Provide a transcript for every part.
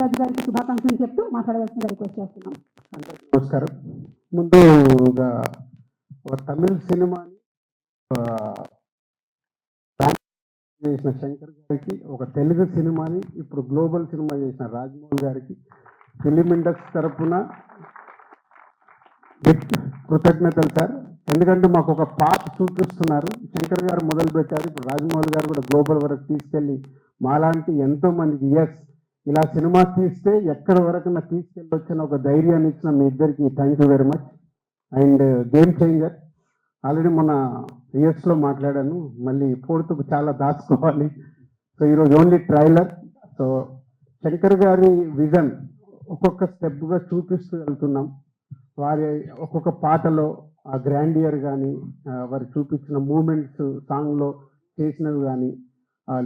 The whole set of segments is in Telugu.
రాజు గారికి శుభాకాంక్షలు చెప్తూ మాట్లాడవలసిన రిక్వెస్ట్ చేస్తున్నాం. నమస్కారం. ముందుగా ఒక తమిళ సినిమాని చేసిన శంకర్ గారికి, ఒక తెలుగు సినిమాని ఇప్పుడు గ్లోబల్ సినిమా చేసిన రాజమౌళి గారికి ఫిలిం ఇండస్ట్రీ తరఫున కృతజ్ఞతలు సార్. ఎందుకంటే మాకు ఒక పాత చూపిస్తున్నారు. శంకర్ గారు మొదలు పెట్టారు, ఇప్పుడు రాజమౌళి గారు కూడా గ్లోబల్ వరకు తీసుకెళ్ళి మాలాంటి ఎంతో మందికి ఇలా సినిమా తీస్తే ఎక్కడి వరకు తీసుకెళ్ళి వచ్చిన ఒక ధైర్యాన్ని ఇచ్చిన మీ ఇద్దరికి thank you very much. And game changer already మొన్న యూఎస్లో మాట్లాడాను, మళ్ళీ ఫోర్త్కు చాలా దాచుకోవాలి. సో ఈరోజు ఓన్లీ ట్రైలర్. సో శంకర్ గారి విజన్ ఒక్కొక్క స్టెప్గా చూపిస్తూ వెళ్తున్నాం. వారి ఒక్కొక్క పాటలో ఆ గ్రాండియర్ కానీ, వారు చూపించిన మూమెంట్స్ సాంగ్లో చేసినవి కానీ,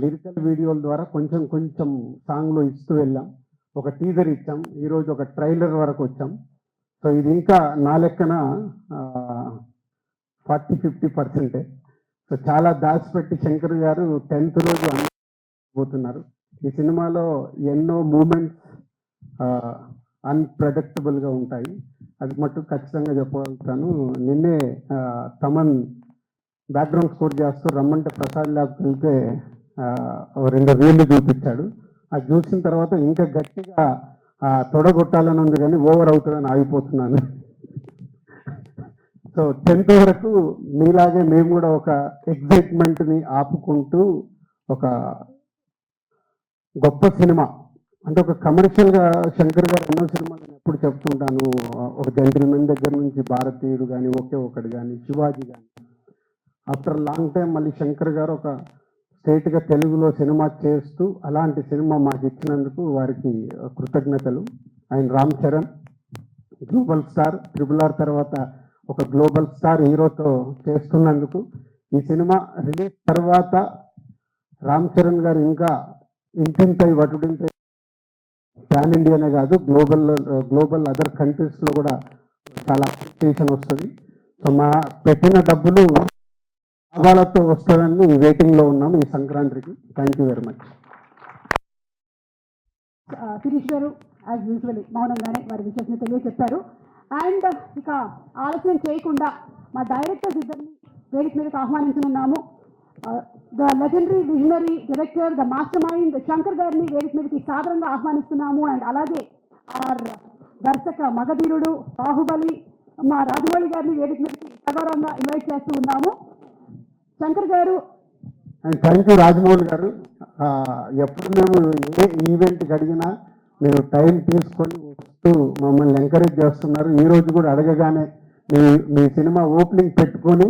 లిరికల్ వీడియోల ద్వారా కొంచెం కొంచెం సాంగ్లో ఇస్తూ వెళ్ళాం. ఒక టీజర్ ఇచ్చాం, ఈరోజు ఒక ట్రైలర్ వరకు వచ్చాం. సో ఇది ఇంకా నా లెక్కన 40-50%. సో చాలా దాచిపెట్టి శంకర్ గారు 10th రోజు పోతున్నారు. ఈ సినిమాలో ఎన్నో మూమెంట్స్ అన్ప్రెడిక్టబుల్గా ఉంటాయి, అది మటుకు ఖచ్చితంగా చెప్పగలుగుతాను. నిన్నే తమన్ బ్యాక్గ్రౌండ్ స్కోర్ చేస్తూ రమ్మంటే ప్రసాద్ ల్యాబ్కి వెళ్తే 2 రీళ్లు చూపించాడు. అది చూసిన తర్వాత ఇంకా గట్టిగా తొడగొట్టాలని ఉంది, కానీ ఓవర్ అవుతుందని ఆగిపోతున్నాను. సో 10th వరకు మీలాగే మేము కూడా ఒక ఎగ్జైట్మెంట్ని ఆపుకుంటూ ఒక గొప్ప సినిమా అంటే ఒక కమర్షియల్గా శంకర్ గారు ఎన్నో సినిమాలు నేను ఎప్పుడు చెప్తుంటాను. ఒక జెంటిల్మెన్ దగ్గర నుంచి భారతీయుడు కానీ, ఒకే ఒకటి కానీ, శివాజీ కానీ, ఆఫ్టర్ లాంగ్ టైం మళ్ళీ శంకర్ గారు ఒక స్ట్రైట్గా తెలుగులో సినిమా చేస్తూ అలాంటి సినిమా మాకు ఇచ్చినందుకు వారికి కృతజ్ఞతలు. And Ram Charan global star, RRR తర్వాత ఒక గ్లోబల్ స్టార్ హీరోతో చేస్తున్నందుకు, ఈ సినిమా రిలీజ్ తర్వాత రామ్ చరణ్ గారు ఇంకా ఇంటింతై వటుడింతై ప్యాన్ ఇండియానే కాదు గ్లోబల్ అదర్ కంట్రీస్లో కూడా చాలా అప్రిసియేషన్ వస్తుంది. సో మా పెట్టిన డబ్బులు లాభాలతో వస్తుందని వెయిటింగ్లో ఉన్నాం ఈ సంక్రాంతికి. Thank you very much. Sirish గారు యాజ్ యూజువల్లీ మౌనంగానే వారి విషయాన్ని తెలియజెప్పారు. అండ్ ఇక ఆలస్యం చేయకుండా మా డైరెక్టర్స్ ఇద్దరిని వేదిక మీదకి ఆహ్వానించనున్నాము. The legendary visionary director, the mastermind Shankar గారిని వేదిక మీదకి సాదరంగా ఆహ్వానిస్తున్నాము. అండ్ అలాగే ఆర్ దర్శక మగధీరుడు బాహుబలి మా రాజమౌళి గారిని వేదిక మీదకి సగౌరవంగా ఇన్వైట్ చేస్తూ ఉన్నాము. శంకర్ గారు. అండ్ థ్యాంక్ యూ రాజమౌళి గారు. ఎప్పుడు మేము ఏ ఈవెంట్కి అడిగినా మీరు టైం తీసుకొని వస్తూ మమ్మల్ని ఎంకరేజ్ చేస్తున్నారు. ఈరోజు కూడా అడగగానే మీ సినిమా ఓపెనింగ్ పెట్టుకొని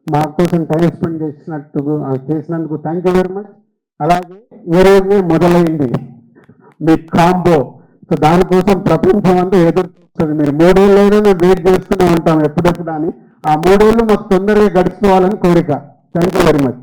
మా కోసం టైం స్పెండ్ చేసినందుకు థ్యాంక్ యూ వెరీ మచ్. అలాగే ఈరోజే మొదలైంది మీ కాంబో. సో దానికోసం ప్రపంచం అంతా ఎదురు చూస్తుంది. మీరు 3 ఏళ్ళైనా మేము వెయిట్ చేస్తూనే ఉంటాం ఎప్పుడెప్పుడు అని. ఆ 3 ఏళ్ళు మాకు తొందరగా గడిచిపోవాలని కోరిక. Thank you very much.